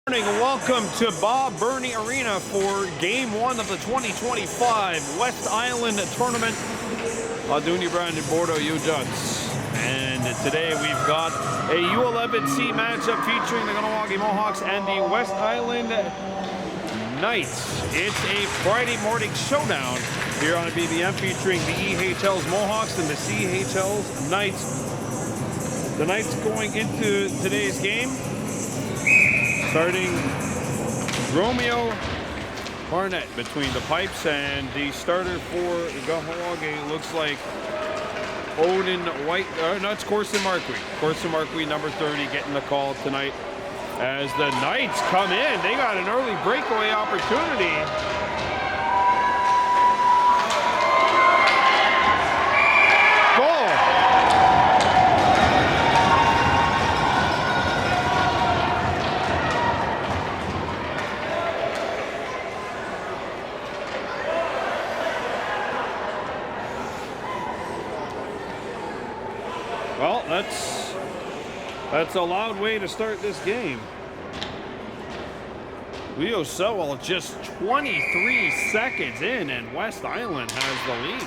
Morning and welcome to Bob Burney Arena for Game 1 of the 2025 West Island Tournament. Aduny Brandon Bordeaux, U11C. And today we've got a U11C matchup featuring the Kahnawake Mohawks and the West Island Knights. It's a Friday morning showdown here on BBM featuring the EHL's Mohawks and the CHL's Knights. The Knights going into today's game, starting Romeo Barnett between the pipes, and the starter for Kahnawake looks like Odin White. No, it's Corson Marquis. Corson Marquis, number 30, getting the call tonight as the Knights come in. They got an early breakaway opportunity. Goal. Well, that's a loud way to start this game. Leo Sewell just 23 seconds in, and West Island has the lead.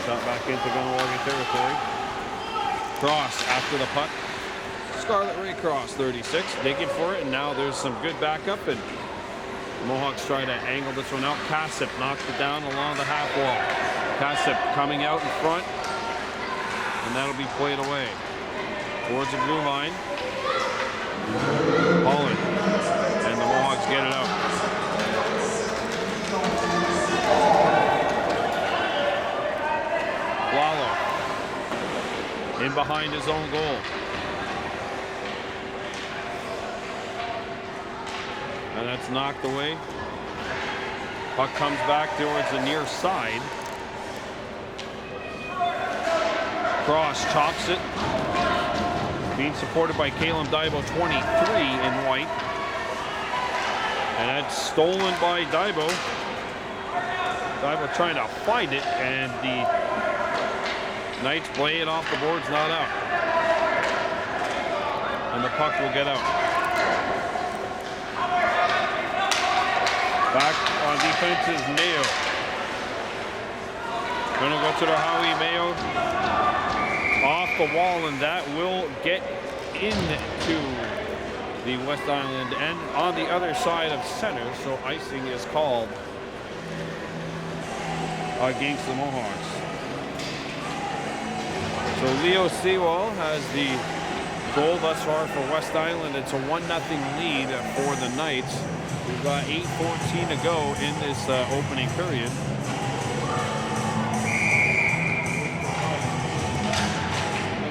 Shot back into Kahnawake territory. Cross after the puck. Scarlet Ray Cross, 36, digging for it, and now there's some good backup, and the Mohawks try to angle this one out. Kassip knocked it down along the half wall. Kassip coming out in front, and that'll be played away towards the blue line. Holland, and the Mohawks get it out. Lalo in behind his own goal. And that's knocked away. Puck comes back towards the near side. Cross chops it. Being supported by Caleb Daibo, 23 in white. And that's stolen by Daibo. Daibo trying to fight it, and the Knights play it off the boards, not out. And the puck will get out. Back on defense is Mayo. Gonna go to the Howie. Mayo off the wall, and that will get into the West Island end on the other side of center, so icing is called against the Mohawks. So Leo Sewell has the goal thus far for West Island. It's a 1-0 lead for the Knights. We've got 8:14 to go in this opening period.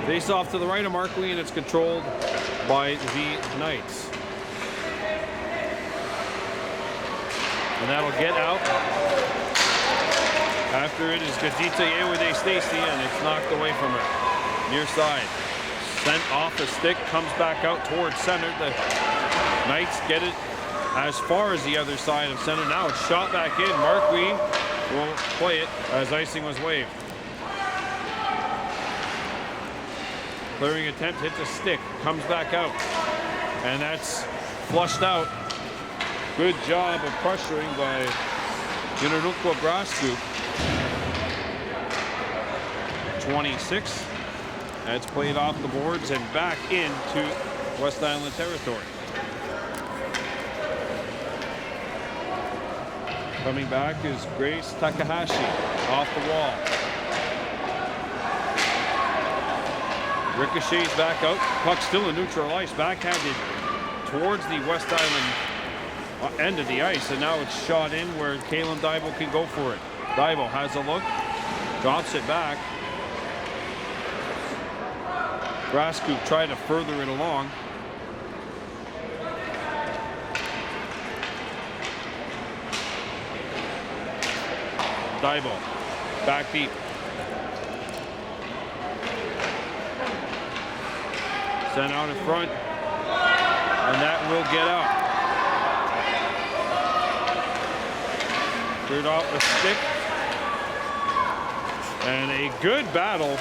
Face off to the right of Markley, and it's controlled by the Knights. And that'll get out. After it is Gajita Yewade Stacy, and it's knocked away from her. Near side. Sent off the stick, comes back out towards center. The Knights get it as far as the other side of center. Now it's shot back in. Marquis will play it as icing was waved. Clearing attempt, hits a stick, comes back out, and that's flushed out. Good job of pressuring by Ginarukwa Grascoop. 26. That's played off the boards and back into West Island territory. Coming back is Grace Takahashi off the wall. Ricochets back out. Puck still in neutral ice. Backhanded towards the West Island end of the ice. And now it's shot in where Caleb Daibo can go for it. Daibo has a look. Drops it back. Grascoop tried to further it along. Daibo back deep. Sent out in front, and that will get out. Cleared off the stick, and a good battle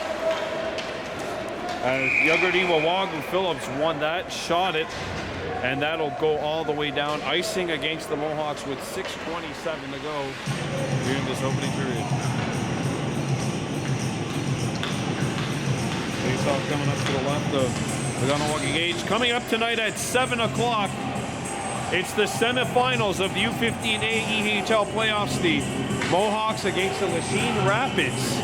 Yagurdiwa Phillips won that, shot it, and that'll go all the way down. Icing against the Mohawks with 6:27 to go during this opening period. Face-off coming up to the left of the Kahnawake gauge. Coming up tonight at 7 o'clock, it's the semifinals of the U15A EHL playoffs. The Mohawks against the Lachine Rapids.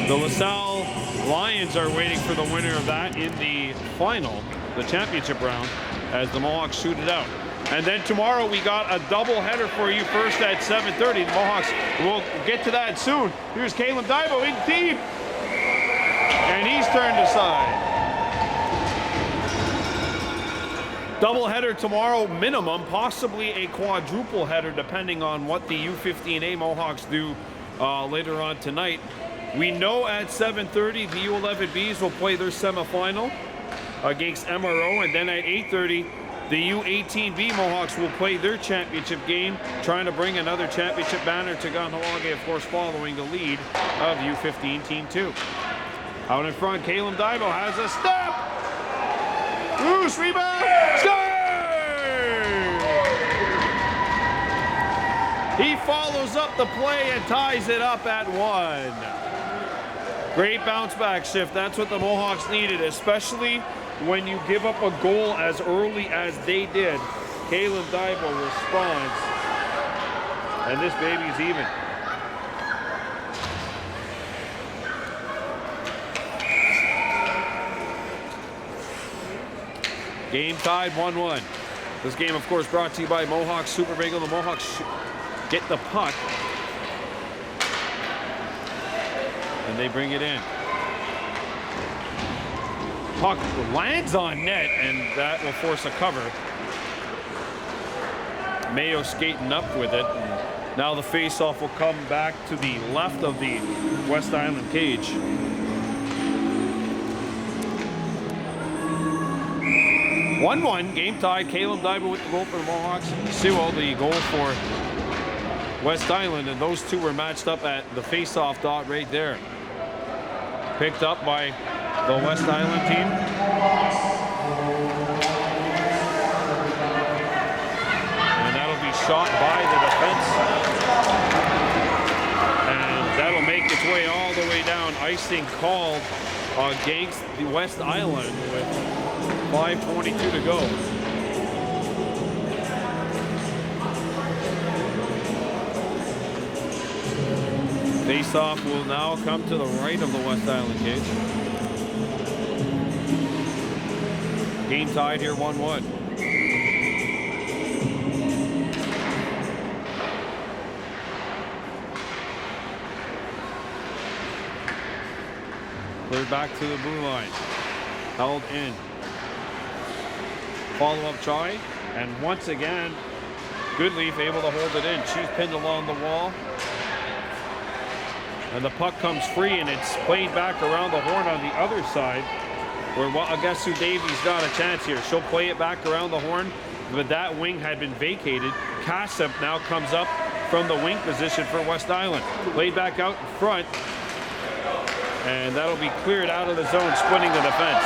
The LaSalle Lions are waiting for the winner of that in the final, the championship round, as the Mohawks shoot it out. And then tomorrow we got a double-header for you. First at 7:30. The Mohawks, we'll get to that soon. Here's Caleb Dibo in deep. And he's turned aside. Double-header tomorrow minimum, possibly a quadruple header depending on what the U15A Mohawks do later on tonight. We know at 7:30 the U11Bs will play their semifinal against MRO, and then at 8:30 the U18B Mohawks will play their championship game, trying to bring another championship banner to Kahnawake, of course, following the lead of U15 Team 2. Out in front, Caleb Dibo has a step! Loose rebound! Save! He follows up the play and ties it up at 1. Great bounce back shift. That's what the Mohawks needed, especially when you give up a goal as early as they did. Caleb Dibo responds, and this baby's even. Game tied 1-1. This game, of course, brought to you by Mohawks Super Bagel. The Mohawks get the puck, and they bring it in. Puck lands on net, and that will force a cover. Mayo skating up with it. And now the face-off will come back to the left of the West Island cage. 1-1, game tied. Caleb Dibo with the goal for the Mohawks. Sewell, the goal for West Island, and those two were matched up at the face-off dot right there. Picked up by the West Island team. And that'll be shot by the defense. And that'll make its way all the way down. Icing called against the West Island with 5:22 to go. Face-off will now come to the right of the West Island cage. Game tied here 1-1. Cleared back to the blue line. Held in. Follow-up try, and once again, Goodleaf able to hold it in. She's pinned along the wall, and the puck comes free, and it's played back around the horn on the other side, where Augustu Davies got a chance here. She'll play it back around the horn, but that wing had been vacated. Kassep now comes up from the wing position for West Island. Played back out in front, and that'll be cleared out of the zone, splitting the defense.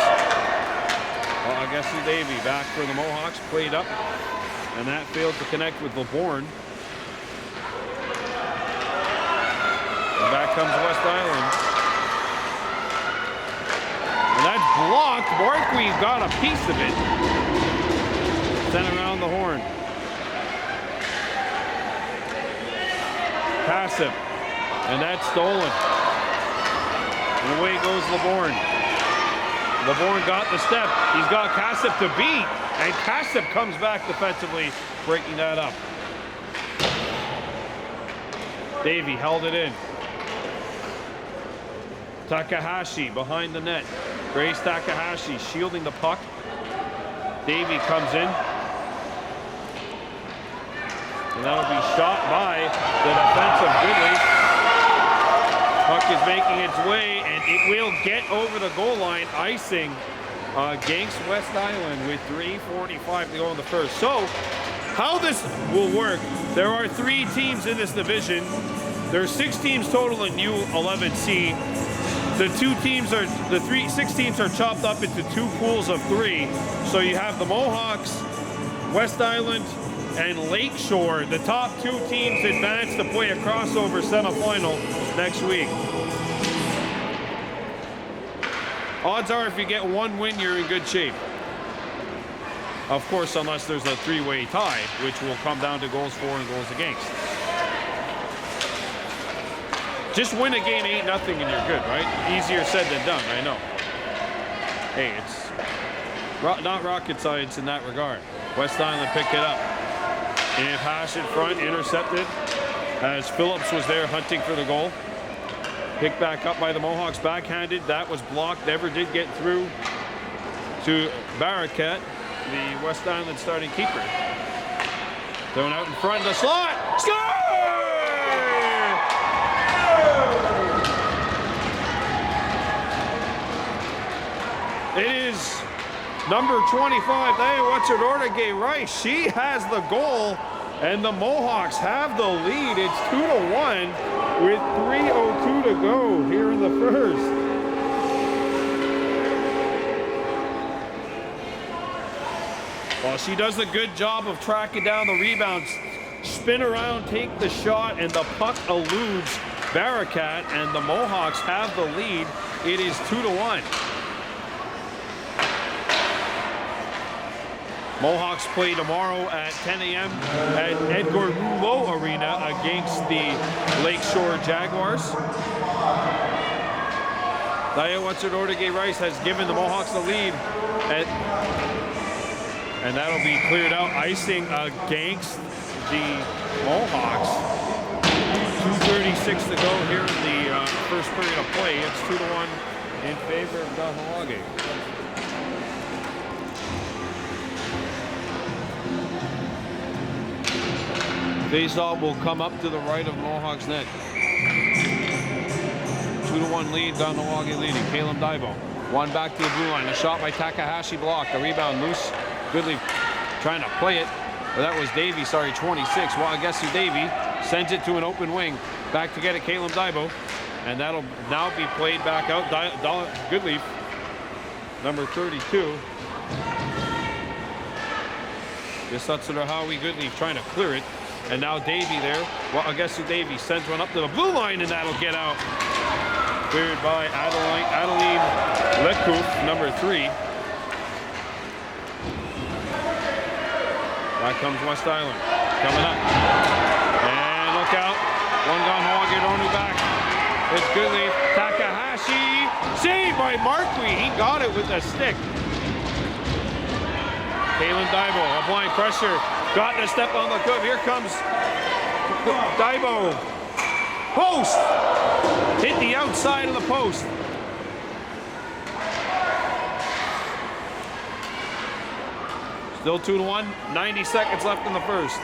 Augustu Davy back for the Mohawks, played up, and that failed to connect with LeBourne. And back comes West Island. And that's blocked. Barkley got a piece of it. Sent around the horn. Passive. And that's stolen. And away goes LeBourne. LeBourne got the step. He's got Kassep to beat. And Kassep comes back defensively, breaking that up. Davey held it in. Takahashi behind the net. Grace Takahashi shielding the puck. Davey comes in. And that'll be shot by the defensive Goodleaf. Puck is making its way, and it will get over the goal line, icing against West Island with 3:45 to go in the first. So, how this will work, there are 3 teams in this division. There are 6 teams total in U11C. six teams are chopped up into 2 pools of 3. So you have the Mohawks, West Island, and Lakeshore. The top 2 teams advance to play a crossover semifinal next week. Odds are if you get 1 win, you're in good shape. Of course, unless there's a 3-way tie, which will come down to goals for and goals against. Just win a game 8-0 and you're good, right? Easier said than done, I know. Hey, it's not rocket science in that regard. West Island picked it up. And pass in front, intercepted, as Phillips was there hunting for the goal. Picked back up by the Mohawks, backhanded. That was blocked, never did get through to Barakat, the West Island starting keeper. Thrown out in front of the slot. Score! It is number 25, Kahnawake Rice. She has the goal, and the Mohawks have the lead. It's 2-1 with 3:02 to go here in the first. Well, she does a good job of tracking down the rebounds. Spin around, take the shot, and the puck eludes Barakat, and the Mohawks have the lead. It is 2-1. Mohawks play tomorrow at 10 a.m. at Edgar Rouleau Arena against the Lakeshore Jaguars. Kahnawake Rice has given the Mohawks the lead, and that'll be cleared out. Icing against the Mohawks. 2:36 to go here in the first period of play. It's 2-1 in favor of Kahnawake. Faceoff will come up to the right of Mohawks net. 2-1 lead, Kahnawake leading. Caleb Daibo. One back to the blue line. A shot by Takahashi blocked. A rebound loose. Goodley trying to play it. Well, that was Davey, 26. Well, I guess Davey sends it to an open wing. Back to get it, Caleb Daibo. And that'll now be played back out. Goodleaf, number 32. This Sutsura Howie Goodleaf trying to clear it. And now Davey there. Well, I guess Davey sends one up to the blue line, and that'll get out. Cleared by Adeline Lecouf, number 3. Back comes West Island. Coming up. And look out. One Kahnawake Ronu back. It's Goodleaf. Takahashi. Saved by Markwi. He got it with a stick. Kalen Daibo applying pressure. Got to step on the cup. Here comes Daibo. Post! Hit the outside of the post. Still 2-1. 90 seconds left in the first.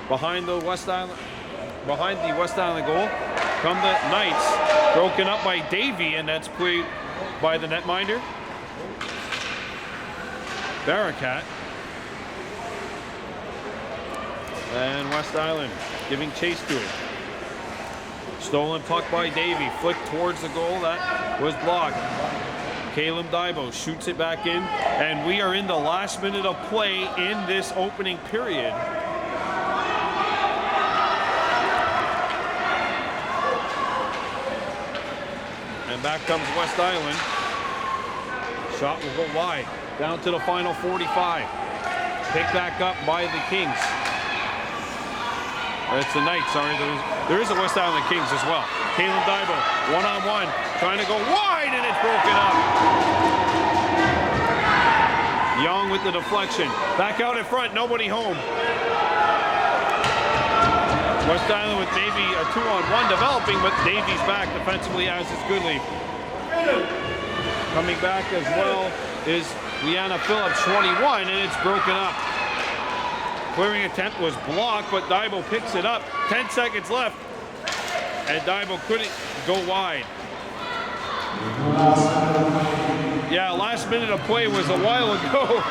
Behind the West Island goal come the Knights. Broken up by Davey, and that's played by the netminder. Barakat. And West Island giving chase to it. Stolen puck by Davey. Flicked towards the goal. That was blocked. Caleb Daibo shoots it back in. And we are in the last minute of play in this opening period. And back comes West Island. Shot will go wide. Down to the final 45. Picked back up by the Kings. It's the Knights, sorry. There is a West Island Kings as well. Caleb Daibo, one-on-one, trying to go wide, and it's broken up. Young with the deflection. Back out in front, nobody home. West Island with maybe a 2-on-1 developing, but Davies back defensively, as is Goodleaf. Coming back as well is Leanna Phillips, 21, and it's broken up. Clearing attempt was blocked, but Daibo picks it up. 10 seconds left, and Daibo couldn't go wide. Yeah, last minute of play was a while ago.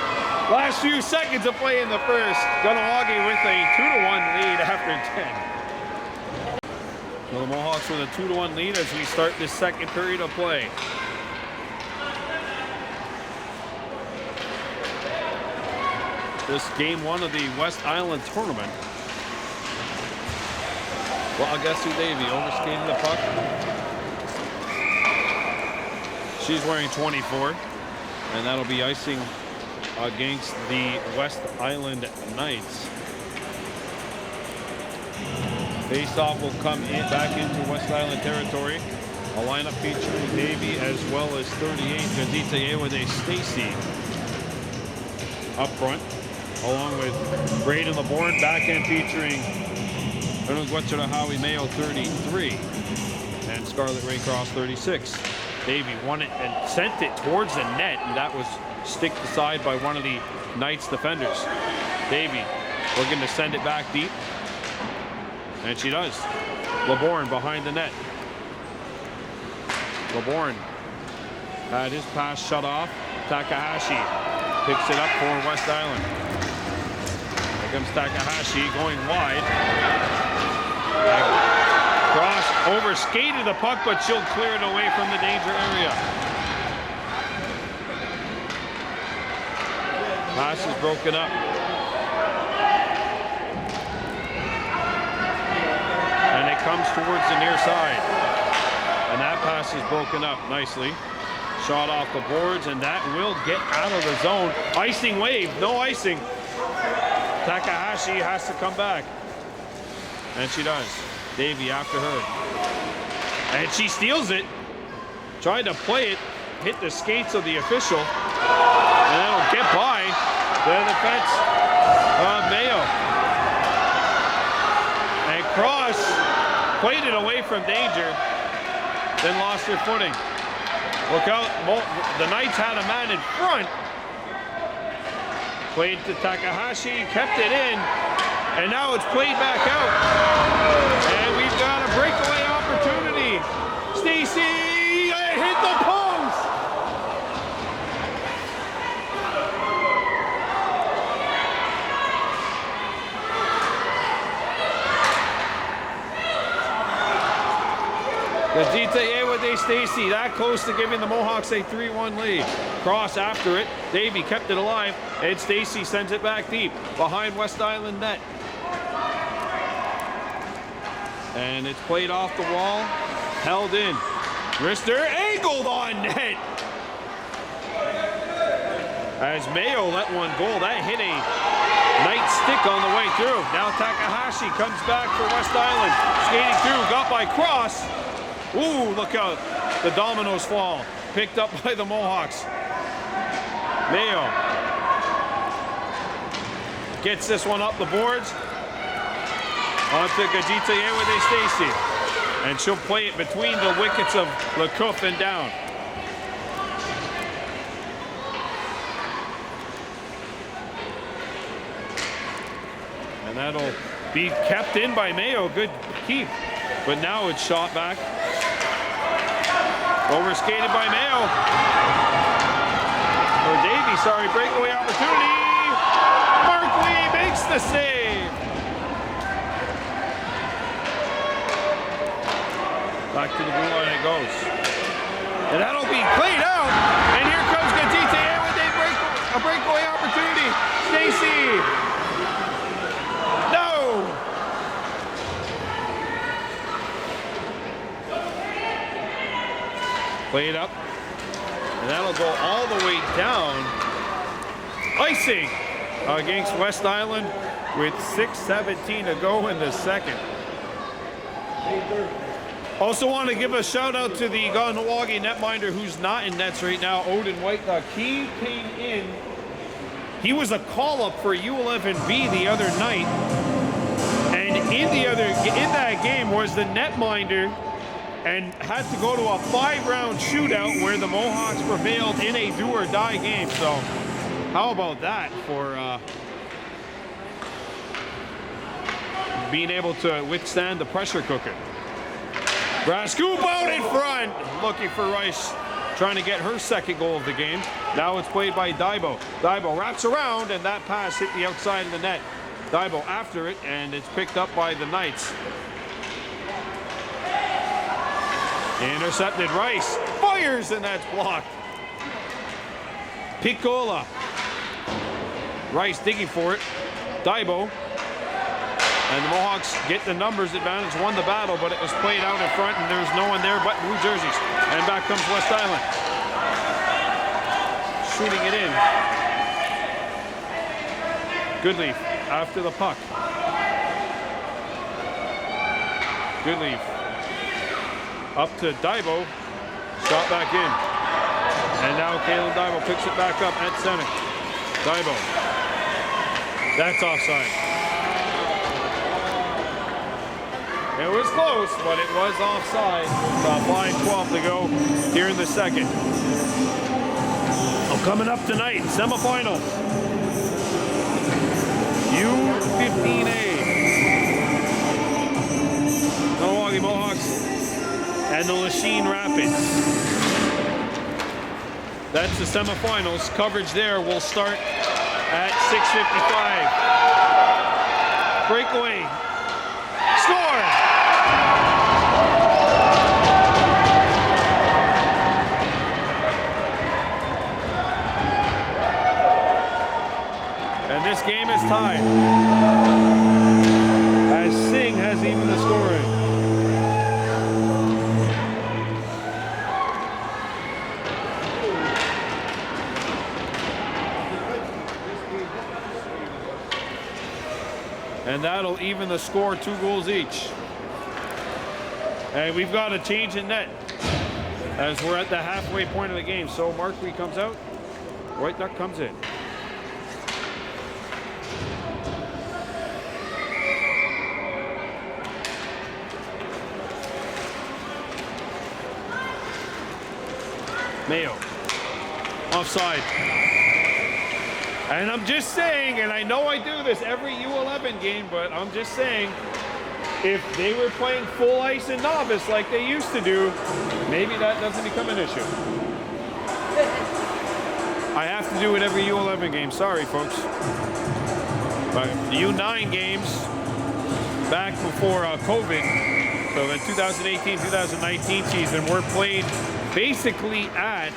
Last few seconds of play in the first. Kahnawake with a 2-1 lead after 10. So the Mohawks with a 2-1 lead as we start this second period of play. This game one of the West Island tournament. Well, guess who, Davey? Overskating the puck. She's wearing 24, and that'll be icing against the West Island Knights. Face-off will come in back into West Island territory. A lineup featuring Davey as well as 38 Gazita with a Stacy up front, along with Braden LeBourne, backhand featuring Howie Mayo 33 and Scarlett Raycross 36. Davey won it and sent it towards the net, and that was sticked aside by one of the Knights defenders. Davey looking to send it back deep, and she does. LeBourne behind the net. LeBourne had his pass shut off. Takahashi picks it up for West Island. Here comes Takahashi going wide. Cross overskated the puck, but she'll clear it away from the danger area. Pass is broken up. And it comes towards the near side. And that pass is broken up nicely. Shot off the boards, and that will get out of the zone. Icing wave, no icing. Takahashi has to come back. And she does. Davey after her. And she steals it. Tried to play it. Hit the skates of the official. And that'll get by the defense of Mayo. And Cross played it away from danger. Then lost her footing. Look out. The Knights had a man in front. Played to Takahashi. Kept it in. And now it's played back out. And we've got a breakaway opportunity. Stacy hit the post. Gazita with a Stacy, that close to giving the Mohawks a 3-1 lead. Cross after it. Davey kept it alive, and Stacy sends it back deep behind West Island net. And it's played off the wall, held in. Wrister angled on net. As Mayo let one go, that hit a Knight stick on the way through. Now Takahashi comes back for West Island. Skating through, got by Cross. Ooh, look out. The dominoes fall. Picked up by the Mohawks. Mayo gets this one up the boards. Onto Gajita with a Stacy. And she'll play it between the wickets of LeCouf and down. And that'll be kept in by Mayo. Good keep. But now it's shot back. Overskated by Mayo. Or Davey, sorry, breakaway opportunity. Markley makes the save. Back to the blue line it goes. And that'll be played out. And here comes Gazita with a breakaway opportunity. Stacy. No. Play it up. And that'll go all the way down. Icing against West Island with 6:17 to go in the second. Also want to give a shout out to the Kahnawake netminder who's not in nets right now, Odin Whitelock. He came in. He was a call-up for U11B the other night. And in that game was the netminder and had to go to a 5-round shootout where the Mohawks prevailed in a do-or-die game. So how about that for being able to withstand the pressure cooker. Scoop out in front, looking for Rice, trying to get her second goal of the game. Now it's played by Daibo. Daibo wraps around, and that pass hit the outside of the net. Daibo after it, and it's picked up by the Knights. Intercepted. Rice fires, and that's blocked. Piccola. Rice digging for it. Daibo. And the Mohawks get the numbers advantage, won the battle, but it was played out in front, and there's no one there but blue jerseys. And back comes West Island. Shooting it in. Goodleaf after the puck. Goodleaf up to Daibo. Shot back in. And now Kalen Daibo picks it back up at center. Daibo. That's offside. It was close, but it was offside. About 5:12 to go here in the second. Coming up tonight, semifinals. U15A. Milwaukee Mohawks and the Lachine Rapids. That's the semifinals. Coverage there will start at 6:55. Breakaway. Score! And this game is tied, as Singh has even the scoring. And that'll even the score, 2 goals each. And we've got a change in net as we're at the halfway point of the game. So Markley comes out, White Duck comes in. Mayo, offside. And I'm just saying, and I know I do this every U11 game, but I'm just saying, if they were playing full ice and novice like they used to do, maybe that doesn't become an issue. I have to do it every U11 game, sorry folks. But the U9 games, back before COVID, so the 2018-2019 season, were played basically at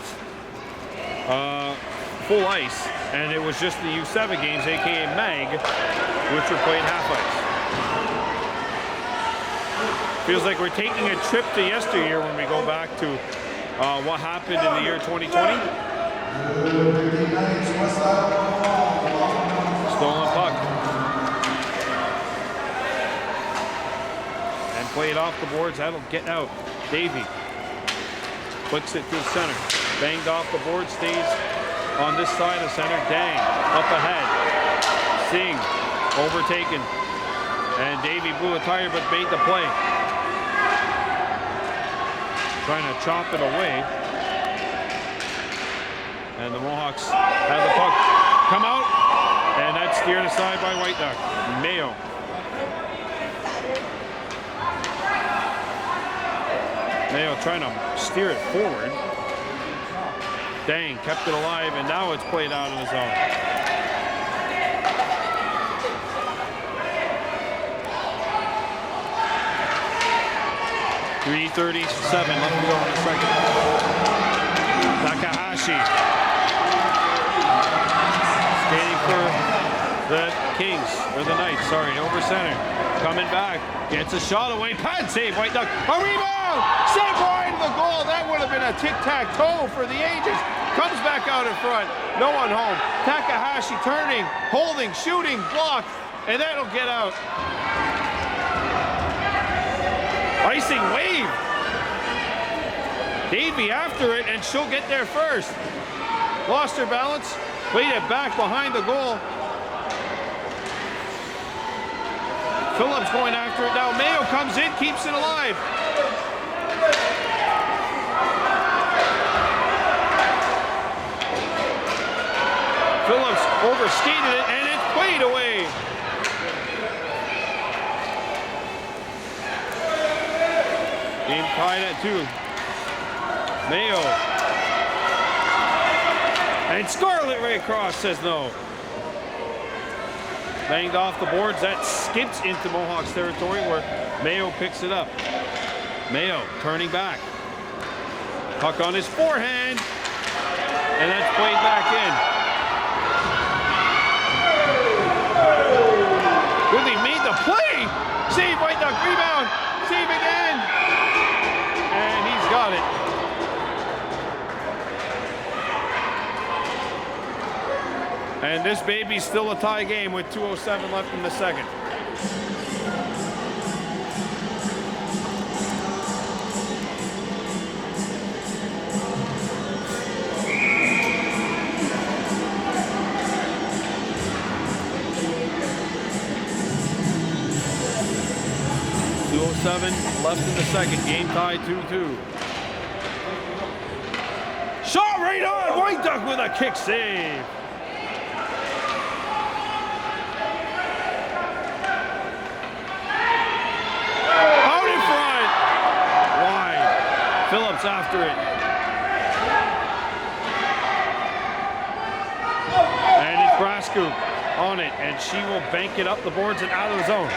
full ice, and it was just the U7 games, aka MAG, which were played half ice. Feels like we're taking a trip to yesteryear when we go back to what happened in the year 2020. Stolen puck. And played off the boards, that'll get out. Davey flicks it to the center. Banged off the board, stays on this side of center. Dang, up ahead. Singh, overtaken. And Davey blew a tire but made the play. Trying to chop it away. And the Mohawks have the puck come out. And that's steered aside by White Duck. Mayo. Mayo trying to steer it forward. Dang, kept it alive, and now it's played out in the zone. .337 left to go in the second. Takahashi. Skating for the Kings, or the Knights, sorry, over center. Coming back, gets a shot away, pad save, White Duck. A rebound! Sent wide of the goal. That would have been a tic-tac-toe for the ages. Comes back out in front. No one home. Takahashi turning, holding, shooting, blocked, and that'll get out. Icing wave. Davey after it, and she'll get there first. Lost her balance, played it back behind the goal. Phillips going after it now. Mayo comes in, keeps it alive. Phillips overskated it, and it's played away. Game tied at 2. Mayo. And Scarlett right across says no. Banged off the boards. That skips into Mohawks territory where Mayo picks it up. Mayo turning back. Puck on his forehand. And that's played back in. Goodley made the play. Save, White Duck, rebound. Save again. And he's got it. And this baby's still a tie game with 2:07 left in the second. Left in the second, game tie 2-2. Shot right on, White Duck with a kick save. Out in front, wide. Phillips after it. And it's Brasco on it, and she will bank it up the boards and out of the zone.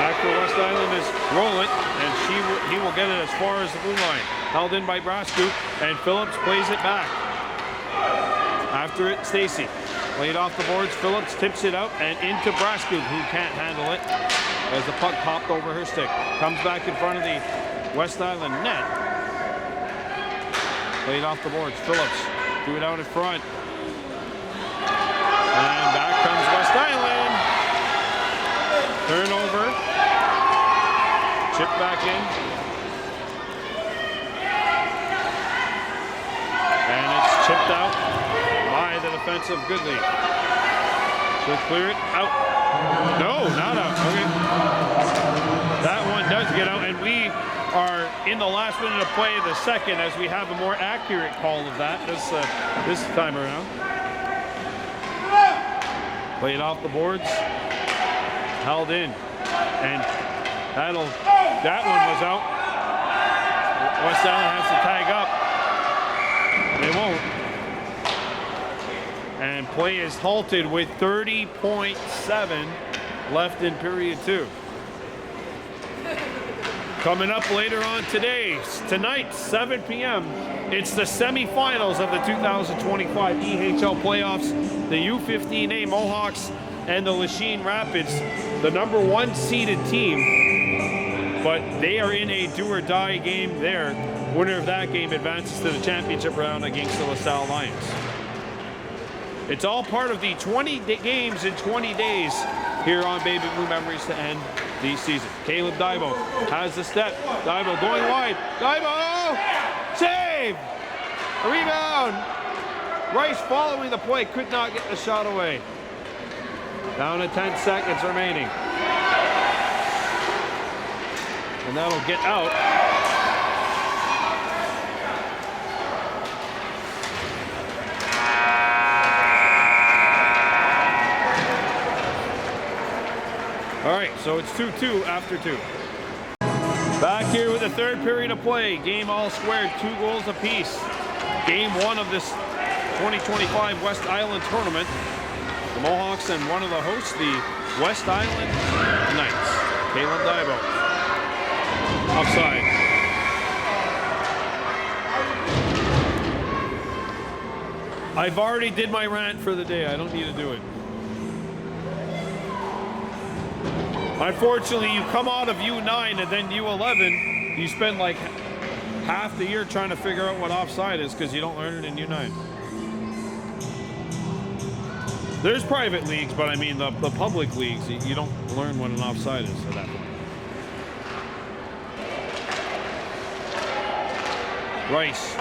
After West Island is rolling, and he will get it as far as the blue line. Held in by Brasco, and Phillips plays it back. After it, Stacy. Played off the boards, Phillips tips it out, and into Brasco, who can't handle it, as the puck popped over her stick. Comes back in front of the West Island net. Played off the boards, Phillips threw it out in front. And back comes West Island. Turnover. Chip back in. And it's chipped out by the defensive Goodley. She'll clear it out. No, not out. Okay. That one does get out, and we are in the last minute of play of the second as we have a more accurate call of that this time around. Played off the boards. Held in. And that one was out. West Island has to tag up. They won't. And play is halted with 30.7 left in period 2. Coming up later on tonight, 7 p.m., it's the semifinals of the 2025 EHL playoffs. The U15A Mohawks and the Lachine Rapids, the #1 seeded team, but they are in a do-or-die game there. Winner of that game advances to the championship round against the LaSalle Lions. It's all part of the 20 games in 20 days here on Baby Blue Memories to end the season. Caleb Dibo has the step. Dibo going wide. Dibo! Save! A rebound! Rice following the play, could not get the shot away. Down to 10 seconds remaining. And that'll get out. All right, so it's 2-2 after 2. Back here with the third period of play. Game all squared, 2 goals apiece. Game 1 of this 2025 West Island tournament. The Mohawks and one of the hosts, the West Island Knights. Caleb Dibo. Offside. I've already did my rant for the day. I don't need to do it. Unfortunately, you come out of U9 and then U11, you spend like half the year trying to figure out what offside is because you don't learn it in U9. There's private leagues, but I mean the public leagues, you don't learn what an offside is at that point. Rice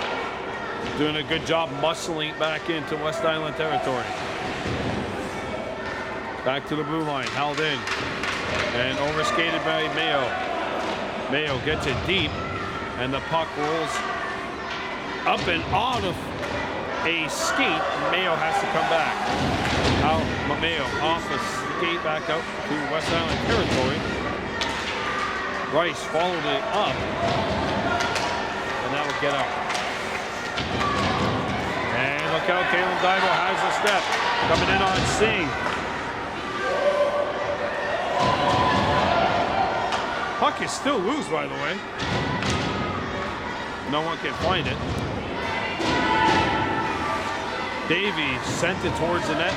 doing a good job muscling back into West Island territory. Back to the blue line, held in. And overskated by Mayo. Mayo gets it deep, and the puck rolls up and out of a skate. Mayo has to come back. Out, Mayo off the skate back out to West Island territory. Rice followed it up, and that will get out. And look out, Caleb Dibo has a step. Coming in on Singh. Puck is still loose, by the way. No one can find it. Davey sent it towards the net.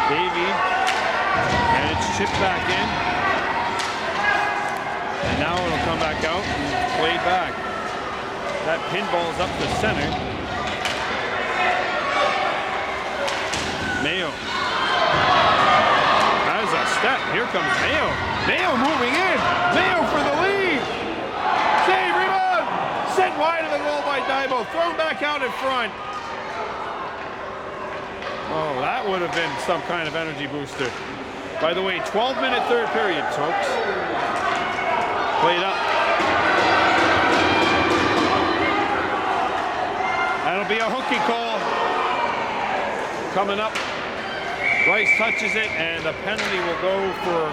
Davey, and it's chipped back in. And now it'll come back out and played back. That pinball is up the center. Mayo has a step. Here comes Mayo. Mayo moving in. Mayo for the lead. Save, rebound. Sent wide of the goal by Daibo. Thrown back out in front. Oh, that would have been some kind of energy booster. By the way, 12-minute third period, folks. Played up. That'll be a hooky call. Coming up. Rice touches it, and the penalty will go for,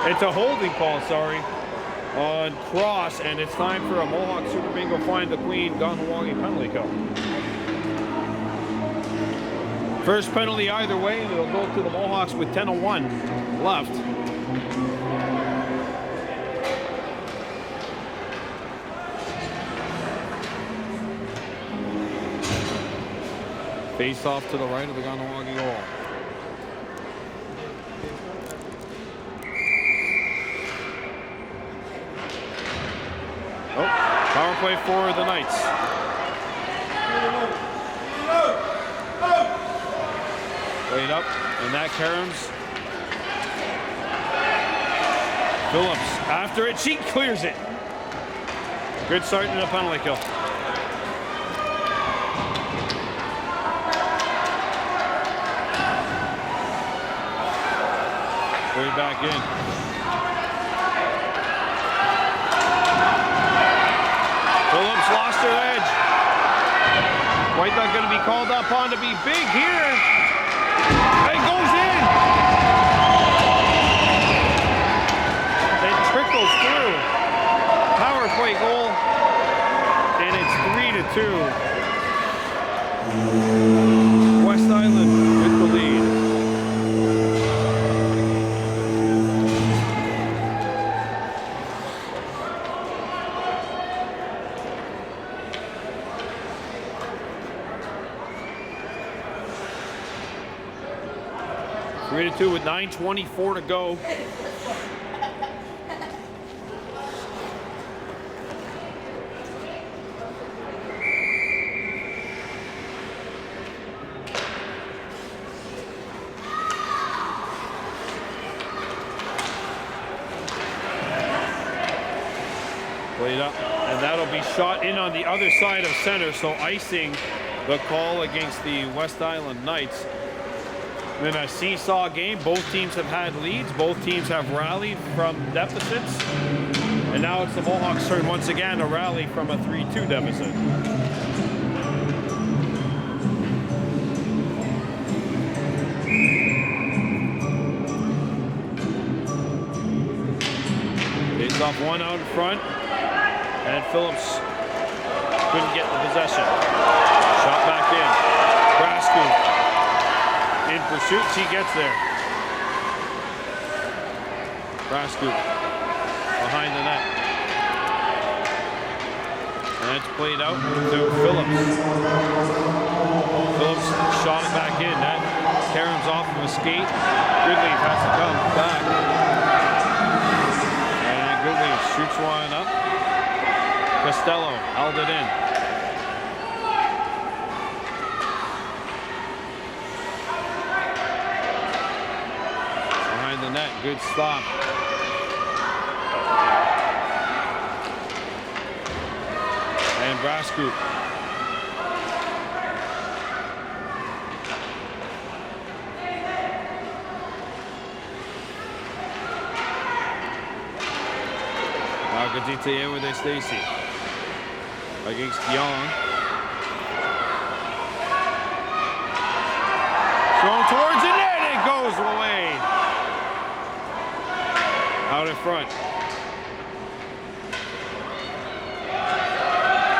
it's a holding call, sorry, on Cross, and it's time for a Mohawk Super Bingo Find the Queen Kahnawake penalty kill. First penalty either way, and it'll go to the Mohawks with 10:01 left. Face off to the right of the Kahnawake goal. Oh, power play for the Knights. Played up, and that Karams. Phillips after it, she clears it. Good start in a penalty kill. Played back in. Phillips lost her edge. White Duck going to be called upon to be big here. It goes in. It trickles through. Power play goal. And it's 3-2. West Island with the lead. Three to two with 9:24 to go. Played up, and that'll be shot in on the other side of center, so icing the call against the West Island Knights. In a seesaw game, both teams have had leads. Both teams have rallied from deficits. And now it's the Mohawks' turn once again to rally from a 3-2 deficit. Takes off one out in front. And Phillips couldn't get the possession. Shot back in. Brasco. In pursuit, she gets there. Brasco behind the net. And that's played out to Phillips. Phillips shot it back in. That Karen's off of a skate. Goodleaf has to come back. And Goodleaf shoots one up. Costello held it in. The net, good stop. And Brasco. Now Gadite with a Stacy against Young. Thrown towards the net, it goes away. Out in front.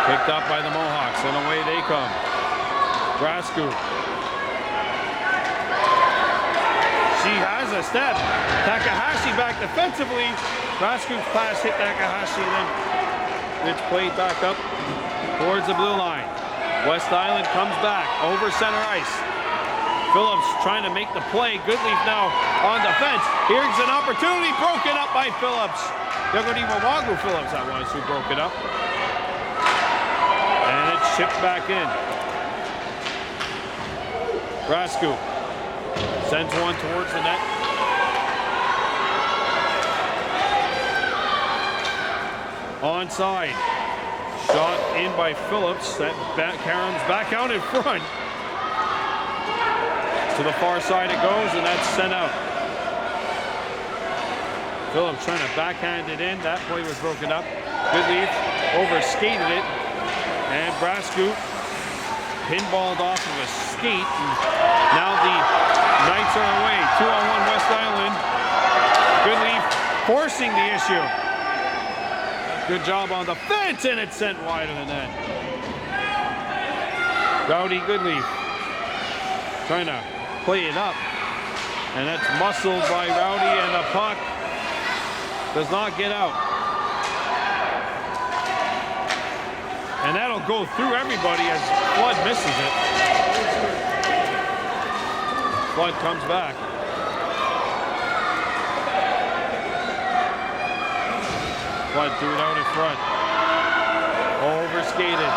Picked up by the Mohawks, and away they come. Brasco. She has a step. Takahashi back defensively. Brasco's pass hit Takahashi, and then It's played back up towards the blue line. West Island comes back over center ice. Phillips trying to make the play. Goodleaf now on defense. Here's an opportunity, broken up by Phillips. Yagonimawagu Phillips, that was, who broke it up. And it's shipped back in. Brascu sends one towards the net. Onside. Shot in by Phillips. That Karen's back out in front. To the far side it goes, and that's sent out. Phillips trying to backhand it in. That play was broken up. Goodleaf overskated it. And Brascu pinballed off of a skate. And now the Knights are away. 2-on-1 West Island. Goodleaf forcing the issue. Good job on the fence, and it's sent wide of the net. Rowdy Goodleaf trying to play it up. And that's muscled by Rowdy, and the puck does not get out. And that'll go through everybody as Flood misses it. Flood comes back. Flood threw it out in front. Overskated.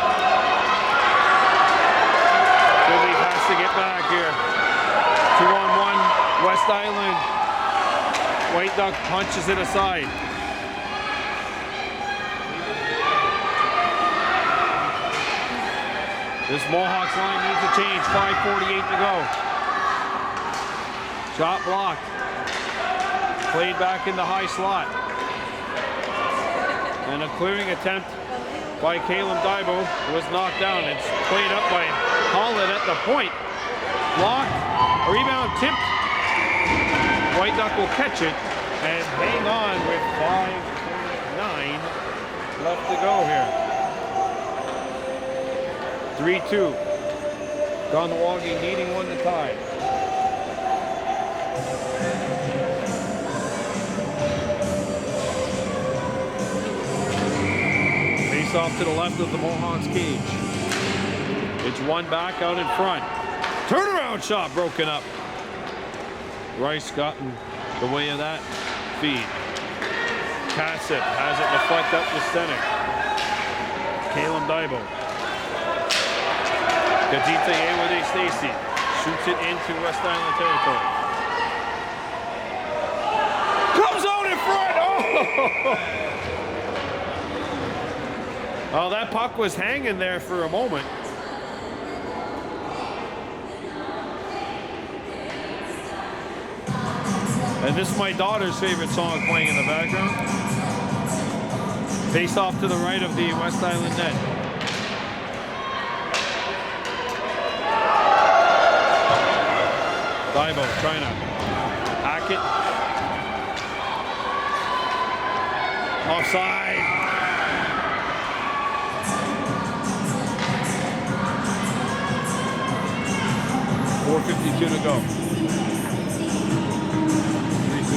Goodleaf has to get back here. 2-on-1 West Island. White Duck punches it aside. This Mohawks line needs a change. 5:48 to go. Shot blocked. Played back in the high slot. And a clearing attempt by Caleb Dybo was knocked down. It's played up by Holland at the point. Blocked. A rebound tipped. White Duck will catch it and hang on with 5:9 left to go here. 3-2. Kahnawake needing one to tie. Face off to the left of the Mohawks cage. It's one back out in front. Turnaround shot broken up. Rice got in the way of that feed. Cassett has it deflect up the center. Caleb Dybo. Gadita Yewade Stacy shoots it into West Island territory. Comes out in front! Oh! Oh, that puck was hanging there for a moment. And this is my daughter's favorite song playing in the background. Face off to the right of the West Island net. Dybo trying to hack it. Offside. .452 to go. 3-2.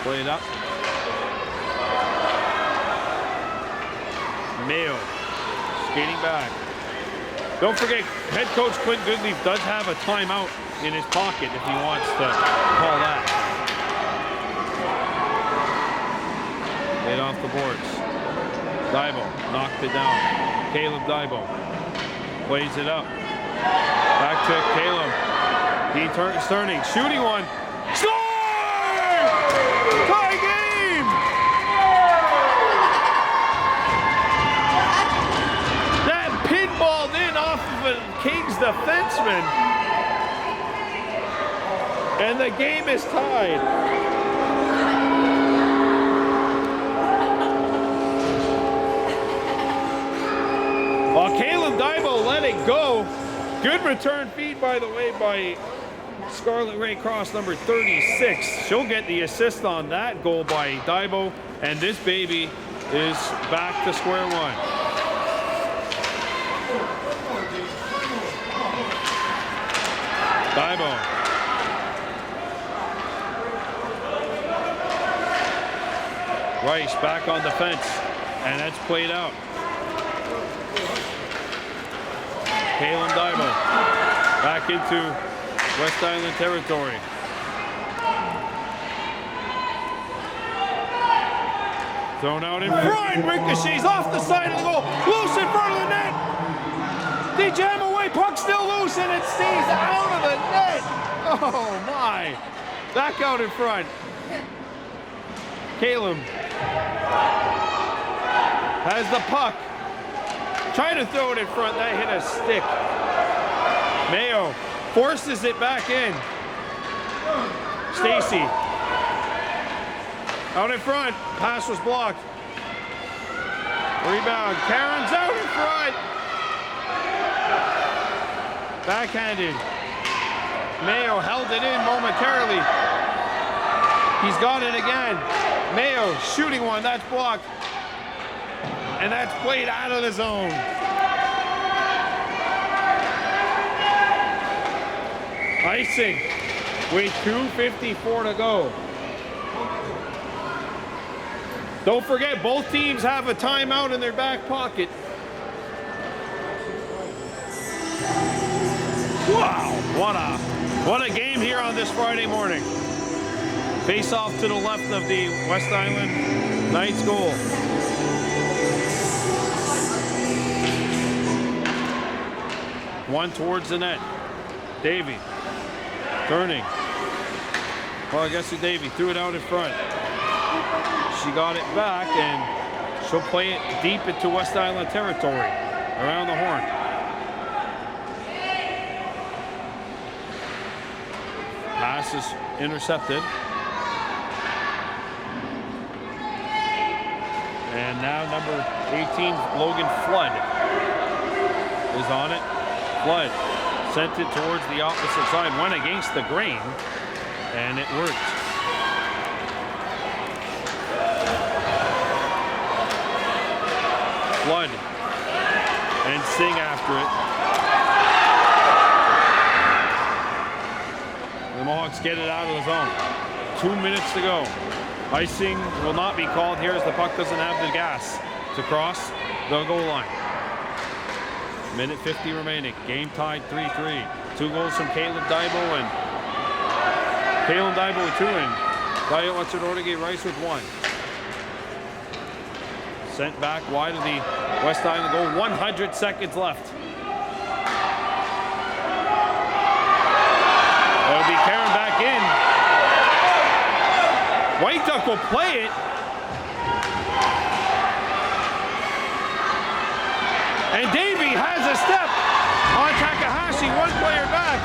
Play it up. Mayo skating back. Don't forget, head coach Clint Goodleaf does have a timeout in his pocket if he wants to call that. Laid off the boards. Dybo knocked it down. Caleb Dybo plays it up. Back to Caleb. He turning, shooting one. Score! Tie game! That pinballed in off of a Kings defenseman. And the game is tied. While Caleb Dybo let it go. Good return feed, by the way, by Scarlet Ray Cross, number 36. She'll get the assist on that goal by Dybo, and this baby is back to square one. Daibo. Rice back on the fence, and that's played out. Caleb Daibo back into West Island territory. Thrown out in front, ricochets off the side of the goal, loose in front of the net. They jam away, puck still loose, and it stays out of the net. Oh my, back out in front. Caleb has the puck, trying to throw it in front, that hit a stick. Mayo forces it back in. Stacy out in front, pass was blocked. Rebound, Karen's out in front. Backhanded. Mayo held it in momentarily. He's got it again. Mayo shooting one, that's blocked. And that's played out of the zone. Icing with 2:54 to go. Don't forget, both teams have a timeout in their back pocket. Wow, what a game here on this Friday morning. Face off to the left of the West Island Knights goal. One towards the net. Davey turning. Well, I guess Davey threw it out in front. She got it back, and she'll play it deep into West Island territory, around the horn. Pass is intercepted. And now number 18, Logan Flood, is on it. Flood sent it towards the opposite side, went against the grain, and it worked. Flood and Singh after it. The Mohawks get it out of the zone. 2 minutes to go. Icing will not be called here as the puck doesn't have the gas to cross the goal line. Minute 50 remaining. Game tied 3-3. 2 goals from Caleb Daibo and Caleb Daibo with 2 and Daibo Watsadortige Rice with 1. Sent back wide of the West Island goal. 100 seconds left. That'll be Karen back in. White Duck will play it. And Davey has a step on Takahashi. One player back.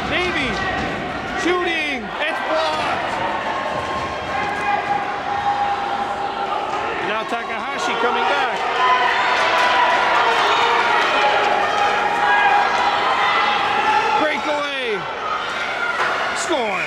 Davey shooting. It's blocked. Now Takahashi coming back. Breakaway. Score.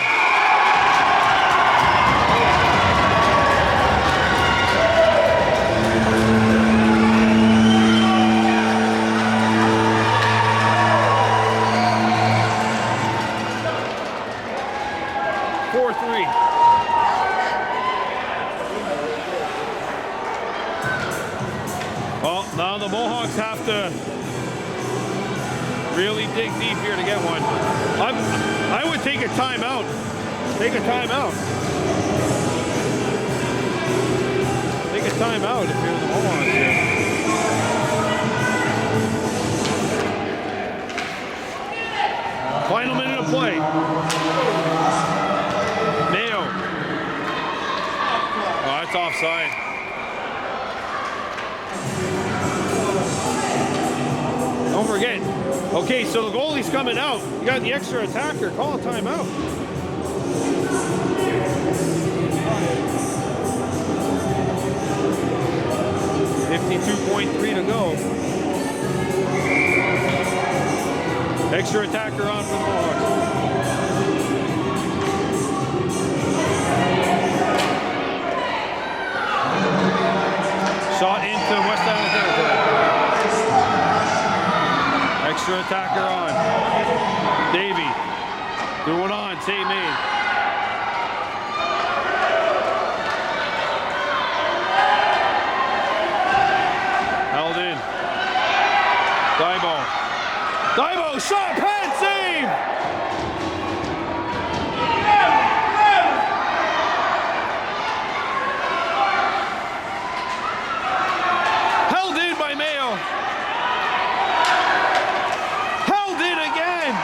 Now the Mohawks have to really dig deep here to get one. I would take a timeout. Take a timeout. Take a timeout if you're the Mohawks here. Final minute of play. Mayo. Oh, that's offside. Don't forget. Okay, so the goalie's coming out. You got the extra attacker. Call a timeout. .3 to go. Extra attacker on for the Mohawks. Shot into West Island territory. Extra attacker on. Davey Doing on, St. Maid. Held in. Dibo, shot, pad, save! Held in by Mayo. Held in again!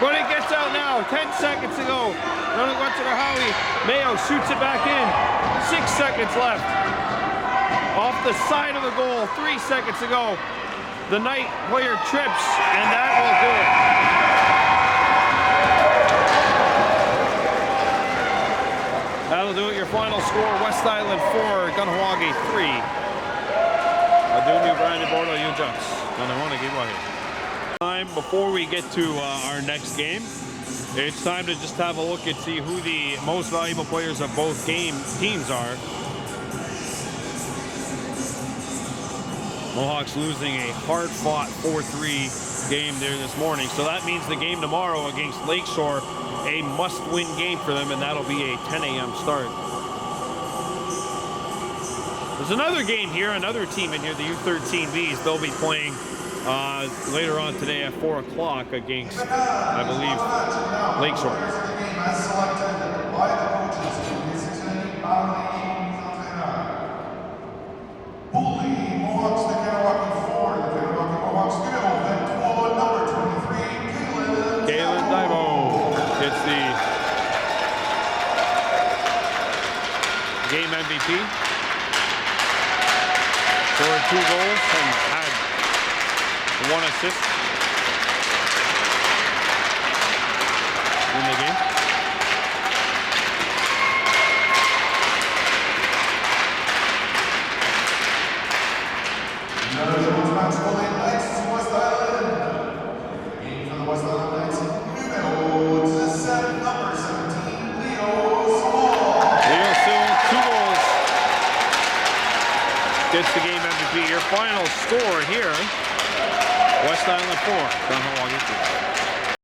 But it gets out now, 10 seconds to go. Then it went to the Howie. Mayo shoots it back in. 6 seconds left. Off the side of the goal, 3 seconds to go. The Knight player trips, and that will do it. That'll do it. Your final score, West Island 4, Kahnawake 3. Adunia Brandon Bordeaux, U11C. Time before we get to our next game, it's time to just have a look and see who the most valuable players of both teams are. Mohawks losing a hard-fought 4-3 game there this morning. So that means the game tomorrow against Lakeshore, a must-win game for them, and that'll be a 10 a.m. start. There's another game here, another team in here, the U13Bs. They'll be playing later on today at 4 o'clock against, I believe, Lakeshore. Mohawks, the Kahnawake 4, the Kahnawake Mohawks middle, then number 23, Kaylin Dibo gets the game MVP. Scored 2 goals and had 1 assist in the game. Gets the game MVP. Your final score here, West Island 4, Kahnawake 3.